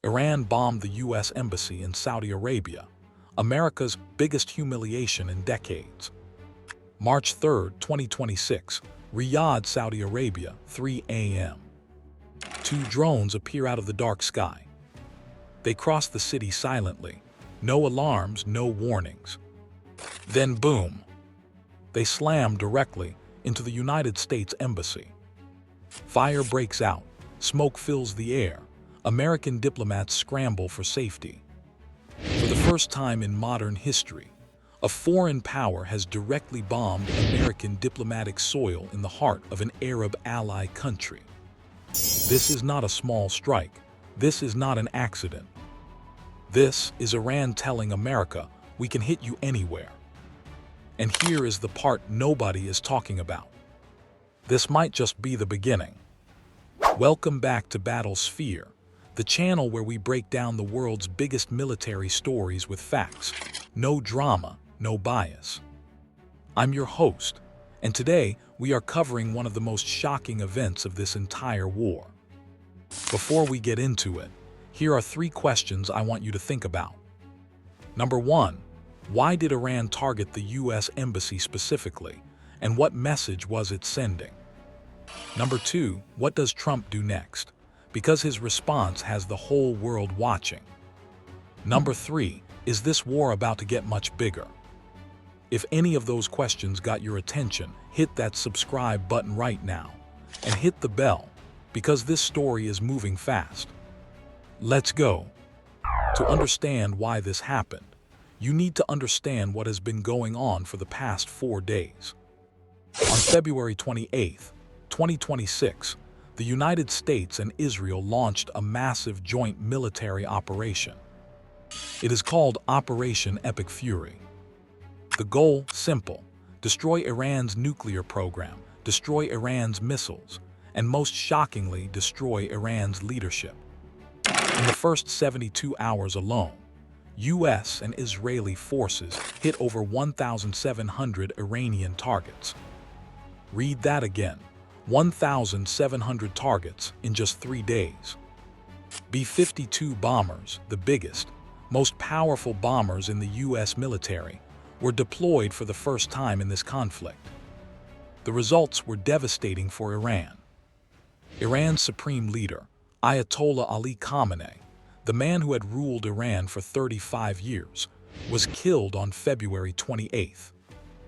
Iran bombed the U.S. Embassy in Saudi Arabia, America's biggest humiliation in decades. March 3, 2026, Riyadh, Saudi Arabia, 3 a.m. Two drones appear out of the dark sky. They cross the city silently. No alarms, no warnings. Then boom! They slam directly into the United States Embassy. Fire breaks out. Smoke fills the air. American diplomats scramble for safety. For the first time in modern history, a foreign power has directly bombed American diplomatic soil in the heart of an Arab ally country. This is not a small strike. This is not an accident. This is Iran telling America, we can hit you anywhere. And here is the part nobody is talking about. This might just be the beginning. Welcome back to Battlesphere, the channel where we break down the world's biggest military stories with facts, no drama, no bias. I'm your host, and today we are covering one of the most shocking events of this entire war. Before we get into it, here are 3 questions I want you to think about. Number 1, why did Iran target the U.S. Embassy specifically, and what message was it sending? Number 2, what does Trump do next? Because his response has the whole world watching. Number 3, is this war about to get much bigger? If any of those questions got your attention, hit that subscribe button right now and hit the bell, because this story is moving fast. Let's go. To understand why this happened, you need to understand what has been going on for the past 4 days. On February 28, 2026, the United States and Israel launched a massive joint military operation. It is called Operation Epic Fury. The goal, simple: destroy Iran's nuclear program, destroy Iran's missiles, and most shockingly, destroy Iran's leadership. In the first 72 hours alone, U.S. and Israeli forces hit over 1,700 Iranian targets. Read that again: 1,700 targets in just 3 days. B-52 bombers, the biggest, most powerful bombers in the U.S. military, were deployed for the first time in this conflict. The results were devastating for Iran. Iran's supreme leader, Ayatollah Ali Khamenei, the man who had ruled Iran for 35 years, was killed on February 28th.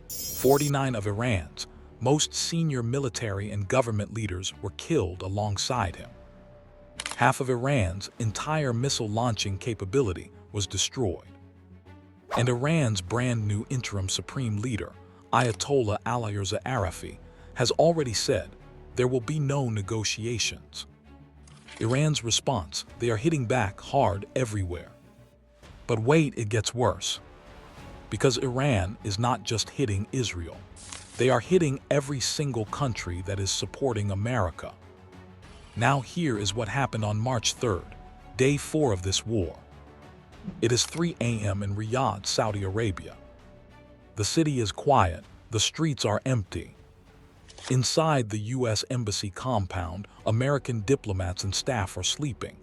49 of Iran's most senior military and government leaders were killed alongside him. Half of Iran's entire missile launching capability was destroyed. And Iran's brand new interim supreme leader, Ayatollah Ali Arafi, has already said there will be no negotiations. Iran's response: they are hitting back hard everywhere. But wait, it gets worse. Because Iran is not just hitting Israel. They are hitting every single country that is supporting America. Now here is what happened on March 3rd, day 4 of this war. It is 3 a.m. in Riyadh, Saudi Arabia. The city is quiet, the streets are empty. Inside the U.S. Embassy compound, American diplomats and staff are sleeping.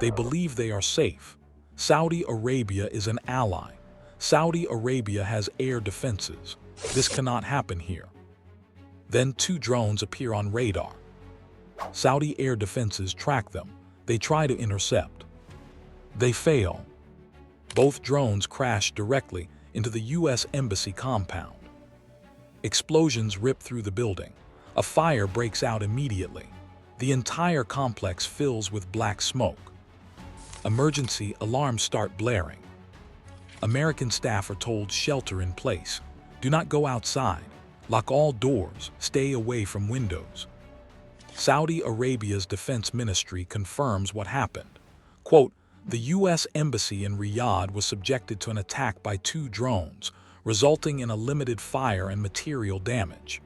They believe they are safe. Saudi Arabia is an ally. Saudi Arabia has air defenses. This cannot happen here. Then 2 drones appear on radar. Saudi air defenses track them. They try to intercept. They fail. Both drones crash directly into the U.S. Embassy compound. Explosions rip through the building. A fire breaks out immediately. The entire complex fills with black smoke. Emergency alarms start blaring. American staff are told shelter in place. Do not go outside. Lock all doors. Stay away from windows. Saudi Arabia's defense ministry confirms what happened. Quote, the U.S. Embassy in Riyadh was subjected to an attack by 2 drones, resulting in a limited fire and material damage.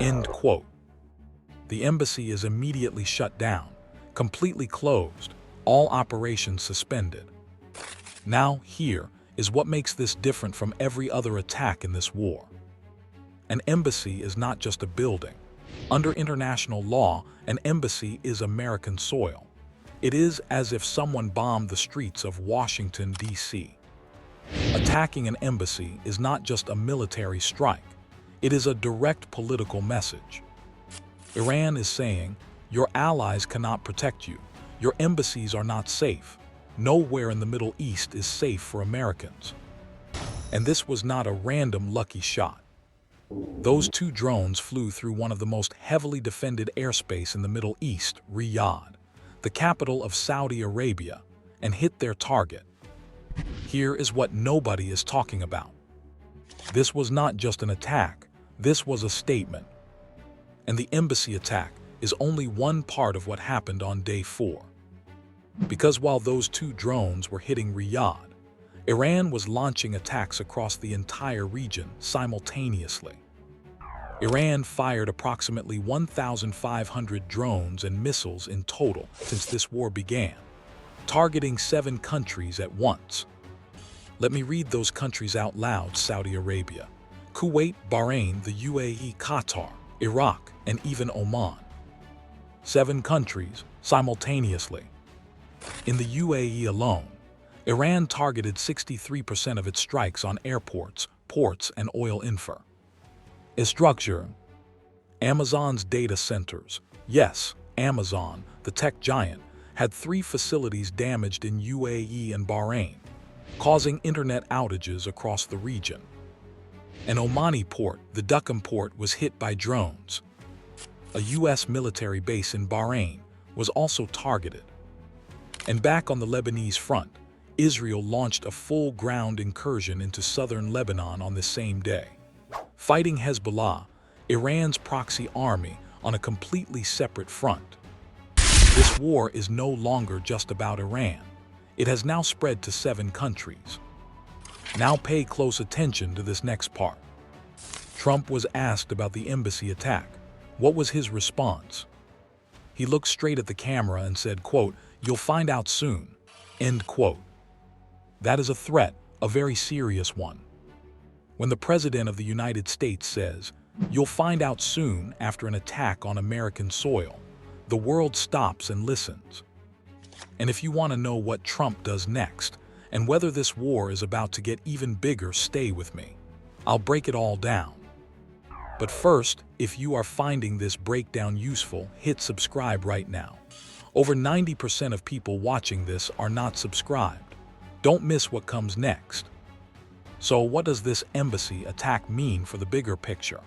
End quote. The embassy is immediately shut down, completely closed, all operations suspended. Now here is what makes this different from every other attack in this war. An embassy is not just a building. Under international law, an embassy is American soil. It is as if someone bombed the streets of Washington, D.C. Attacking an embassy is not just a military strike. It is a direct political message. Iran is saying, your allies cannot protect you. Your embassies are not safe. Nowhere in the Middle East is safe for Americans. And this was not a random lucky shot. Those 2 drones flew through one of the most heavily defended airspace in the Middle East, Riyadh, the capital of Saudi Arabia, and hit their target. Here is what nobody is talking about. This was not just an attack, this was a statement. And the embassy attack is only one part of what happened on day 4. Because while those 2 drones were hitting Riyadh, Iran was launching attacks across the entire region simultaneously. Iran fired approximately 1,500 drones and missiles in total since this war began, targeting 7 countries at once. Let me read those countries out loud: Saudi Arabia, Kuwait, Bahrain, the UAE, Qatar, Iraq, and even Oman. 7 countries simultaneously. In the UAE alone, Iran targeted 63% of its strikes on airports, ports, and oil infrastructure. Amazon's data centers. Yes, Amazon, the tech giant, had 3 facilities damaged in UAE and Bahrain, causing internet outages across the region. An Omani port, the Duqm port, was hit by drones. A U.S. military base in Bahrain was also targeted. And back on the Lebanese front, Israel launched a full ground incursion into southern Lebanon on the same day, fighting Hezbollah, Iran's proxy army, on a completely separate front. This war is no longer just about Iran. It has now spread to 7 countries. Now pay close attention to this next part. Trump was asked about the embassy attack. What was his response? He looked straight at the camera and said, quote, "You'll find out soon," end quote. That is a threat, a very serious one. When the President of the United States says, "You'll find out soon," after an attack on American soil, the world stops and listens. And if you want to know what Trump does next, and whether this war is about to get even bigger, stay with me. I'll break it all down. But first, if you are finding this breakdown useful, hit subscribe right now. Over 90% of people watching this are not subscribed. Don't miss what comes next. So what does this embassy attack mean for the bigger picture?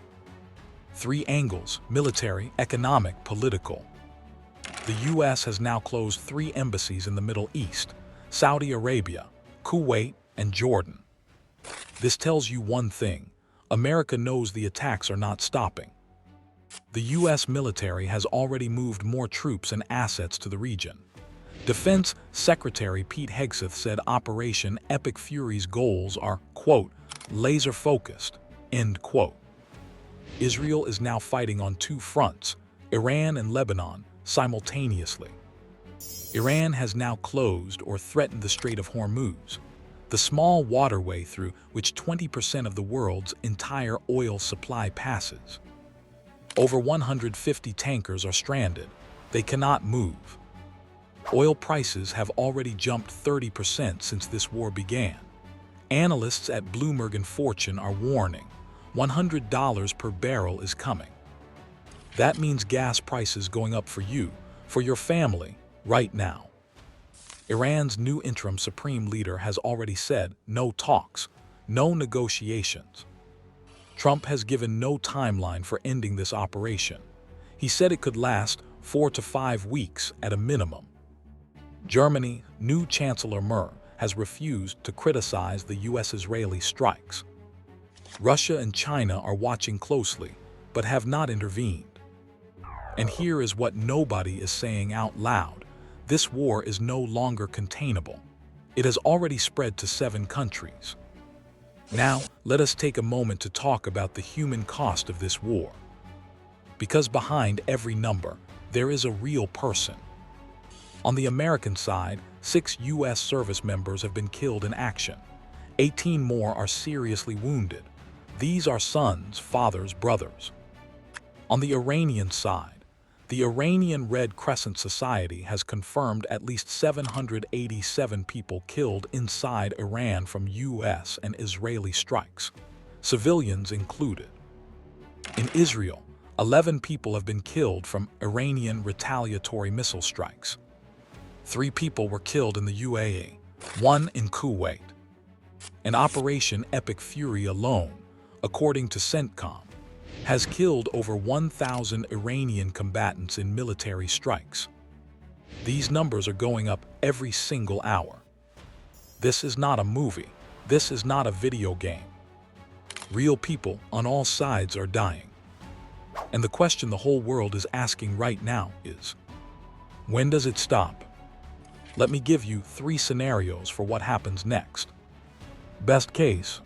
3 angles: military, economic, political. The U.S. has now closed 3 embassies in the Middle East: Saudi Arabia, Kuwait, and Jordan. This tells you one thing: America knows the attacks are not stopping. The U.S. military has already moved more troops and assets to the region. Defense Secretary Pete Hegseth said Operation Epic Fury's goals are, quote, "laser-focused," end quote. Israel is now fighting on 2 fronts, Iran and Lebanon, simultaneously. Iran has now closed or threatened the Strait of Hormuz, the small waterway through which 20% of the world's entire oil supply passes. Over 150 tankers are stranded. They cannot move. Oil prices have already jumped 30% since this war began. Analysts at Bloomberg and Fortune are warning $100 per barrel is coming. That means gas prices going up for you, for your family, right now. Iran's new interim supreme leader has already said no talks, no negotiations. Trump has given no timeline for ending this operation. He said it could last 4 to 5 weeks at a minimum. Germany, new Chancellor Merz, has refused to criticize the U.S.-Israeli strikes. Russia and China are watching closely, but have not intervened. And here is what nobody is saying out loud: this war is no longer containable. It has already spread to 7 countries. Now, let us take a moment to talk about the human cost of this war. Because behind every number, there is a real person. On the American side, 6 U.S. service members have been killed in action. 18 more are seriously wounded. These are sons, fathers, brothers. On the Iranian side, The Iranian Red Crescent Society has confirmed at least 787 people killed inside Iran from U.S. and Israeli strikes, civilians included. In Israel, 11 people have been killed from Iranian retaliatory missile strikes. 3 people were killed in the UAE, 1 in Kuwait. And Operation Epic Fury alone, according to CENTCOM, has killed over 1,000 Iranian combatants in military strikes. These numbers are going up every single hour. This is not a movie. This is not a video game. Real people on all sides are dying. And the question the whole world is asking right now is, when does it stop? Let me give you 3 scenarios for what happens next. Best case,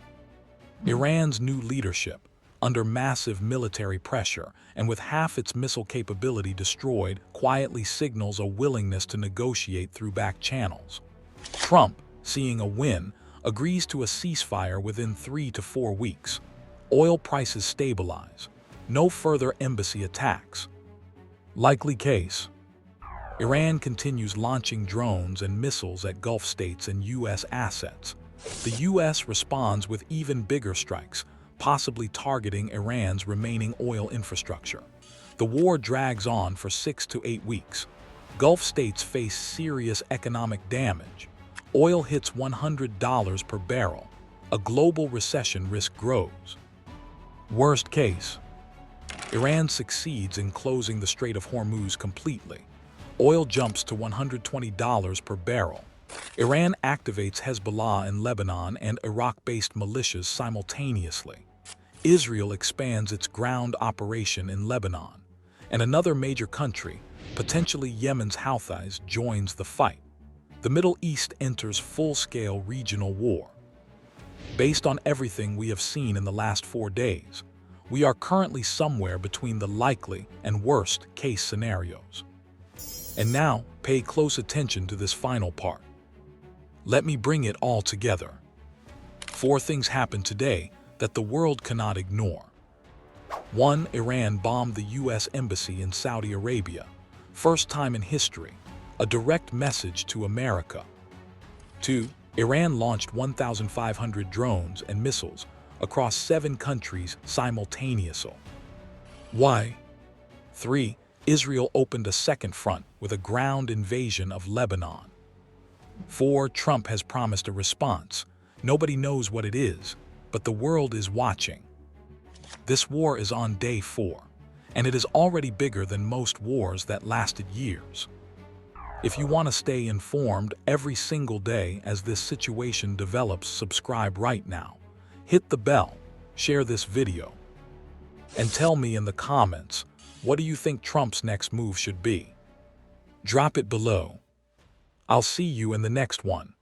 Iran's new leadership, under massive military pressure and with half its missile capability destroyed, quietly signals a willingness to negotiate through back channels. Trump, seeing a win, agrees to a ceasefire within 3 to 4 weeks. Oil prices stabilize. No further embassy attacks. Likely case, Iran continues launching drones and missiles at Gulf states and U.S. assets. The U.S. responds with even bigger strikes, possibly targeting Iran's remaining oil infrastructure. The war drags on for 6 to 8 weeks. Gulf states face serious economic damage. Oil hits $100 per barrel. A global recession risk grows. Worst case, Iran succeeds in closing the Strait of Hormuz completely. Oil jumps to $120 per barrel. Iran activates Hezbollah in Lebanon and Iraq-based militias simultaneously. Israel expands its ground operation in Lebanon. And another major country, potentially Yemen's Houthis, joins the fight. The Middle East enters full-scale regional war. Based on everything we have seen in the last 4 days, we are currently somewhere between the likely and worst-case scenarios. And now, pay close attention to this final part. Let me bring it all together. 4 things happened today that the world cannot ignore. 1. Iran bombed the U.S. Embassy in Saudi Arabia. First time in history. A direct message to America. 2. Iran launched 1,500 drones and missiles across 7 countries simultaneously. Why? 3. Israel opened a second front with a ground invasion of Lebanon. 4. Trump has promised a response. Nobody knows what it is, but the world is watching. This war is on day 4, and it is already bigger than most wars that lasted years. If you want to stay informed every single day as this situation develops, subscribe right now. Hit the bell, share this video, and tell me in the comments, what do you think Trump's next move should be? Drop it below. I'll see you in the next one.